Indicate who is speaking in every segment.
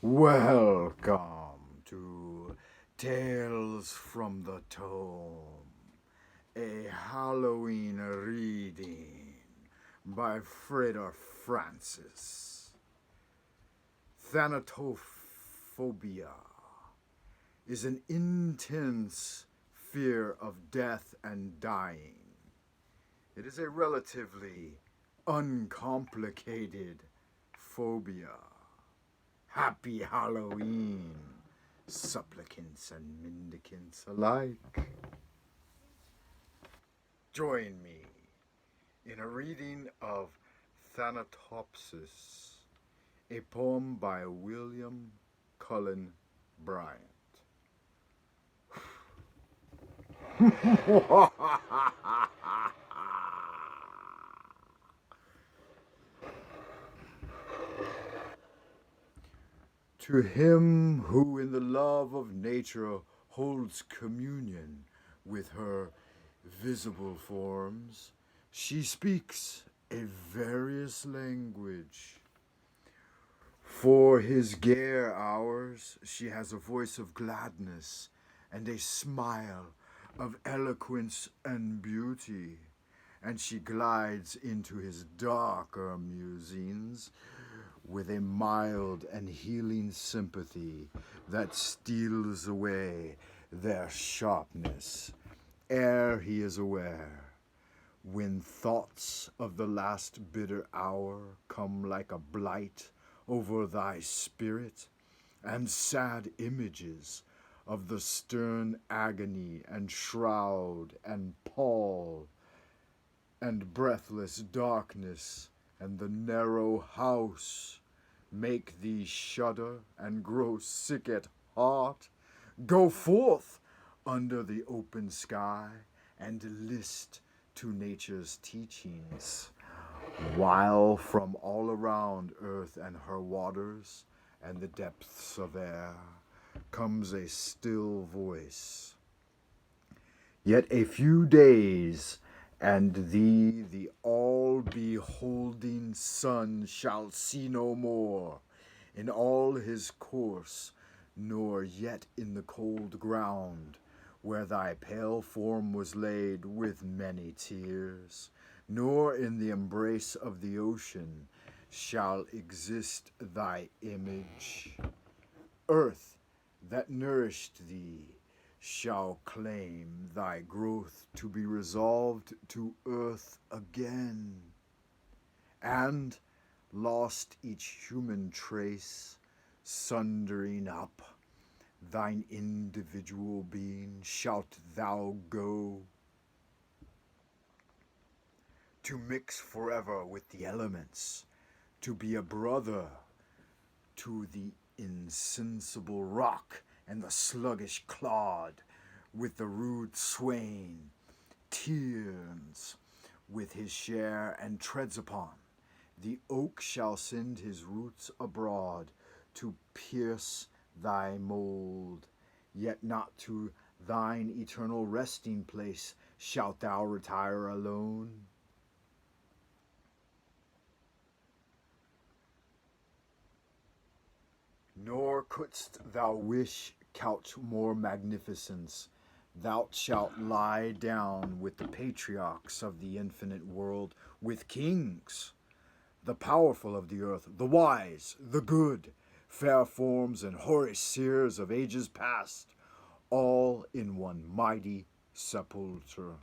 Speaker 1: Welcome to Tales from the Tome, a Halloween reading by Frater Francis. Thanatophobia is an intense fear of death and dying. It is a relatively uncomplicated phobia. Happy Halloween, supplicants and mendicants alike. Join me in a reading of Thanatopsis, a poem by William Cullen Bryant. To him who in the love of nature holds communion with her visible forms, she speaks a various language. For his gare hours she has a voice of gladness and a smile of eloquence and beauty, and she glides into his darker musings with a mild and healing sympathy that steals away their sharpness ere he is aware, when thoughts of the last bitter hour come like a blight over thy spirit, and sad images of the stern agony and shroud and pall and breathless darkness and the narrow house make thee shudder and grow sick at heart. Go forth under the open sky and list to nature's teachings, while from all around earth and her waters and the depths of air comes a still voice. Yet a few days, and thee the all-beholding sun shall see no more in all his course, nor yet in the cold ground where thy pale form was laid with many tears, nor in the embrace of the ocean shall exist thy image. Earth that nourished thee shall claim thy growth to be resolved to earth again, and, lost each human trace, sundering up thine individual being, shalt thou go to mix forever with the elements, to be a brother to the insensible rock and the sluggish clod, with the rude swain, tears with his share and treads upon. The oak shall send his roots abroad to pierce thy mould, yet not to thine eternal resting place shalt thou retire alone. Nor couldst thou wish couch more magnificence. Thou shalt lie down with the patriarchs of the infinite world, with kings, the powerful of the earth, the wise, the good, fair forms and hoary seers of ages past, all in one mighty sepulchre.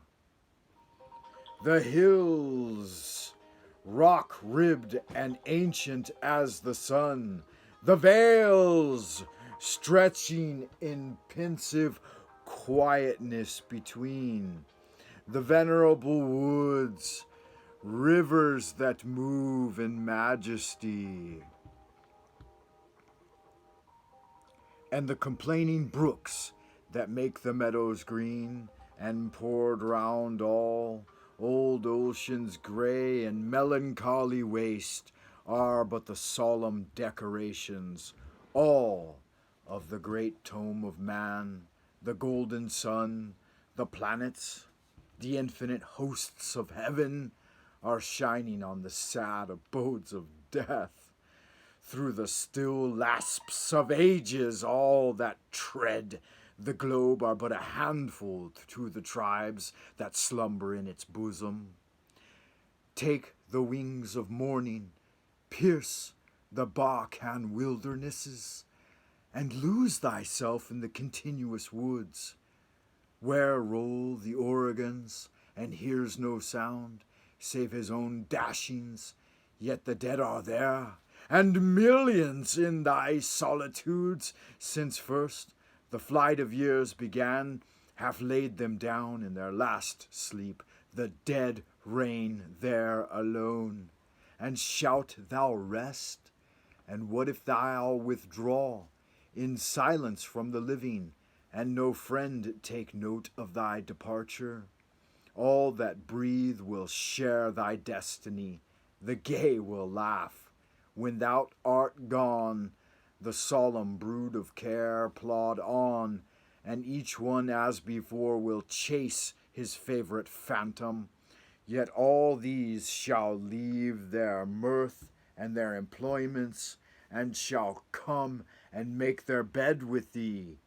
Speaker 1: The hills, rock-ribbed and ancient as the sun, the vales stretching in pensive quietness between, the venerable woods, rivers that move in majesty, and the complaining brooks that make the meadows green, and poured round all, old ocean's gray and melancholy waste, are but the solemn decorations, all of the great tome of man, the golden sun, the planets, the infinite hosts of heaven, are shining on the sad abodes of death. through the still lasps of ages. All that tread the globe are but a handful to the tribes that slumber in its bosom. Take the wings of morning, pierce the Barcan wildernesses, and lose thyself in the continuous woods, where roll the Oregons, and hears no sound save his own dashings, yet the dead are there, and millions in thy solitudes, since first the flight of years began, have laid them down in their last sleep. The dead reign there alone. And shalt thou rest? And what if thou withdraw in silence from the living, and no friend take note of thy departure? All that breathe will share thy destiny, the gay will laugh. When thou art gone, the solemn brood of care plod on, and each one as before will chase his favorite phantom. Yet all these shall leave their mirth and their employments, and shall come and make their bed with thee,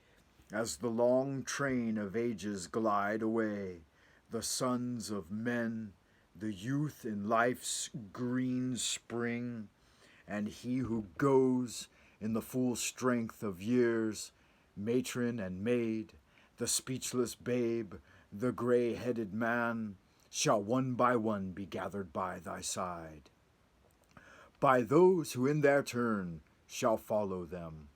Speaker 1: as the long train of ages glide away, the sons of men, the youth in life's green spring, and he who goes in the full strength of years, matron and maid, the speechless babe, the gray-headed man, shall one by one be gathered by thy side, by those who in their turn shall follow them.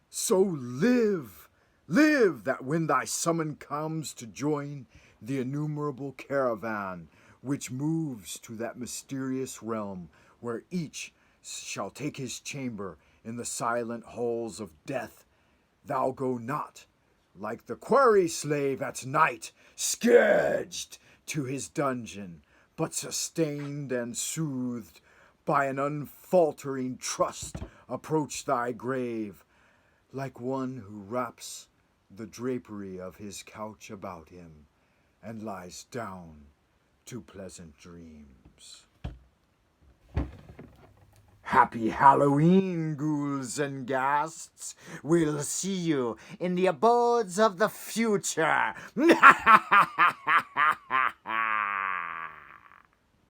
Speaker 1: So live, live, that when thy summon comes to join the innumerable caravan which moves to that mysterious realm where each shall take his chamber in the silent halls of death, thou go not like the quarry slave at night, scourged to his dungeon, but sustained and soothed by an unfaltering trust, approach thy grave, like one who wraps the drapery of his couch about him and lies down to pleasant dreams. Happy Halloween, ghouls and ghasts. We'll see you in the abodes of the future.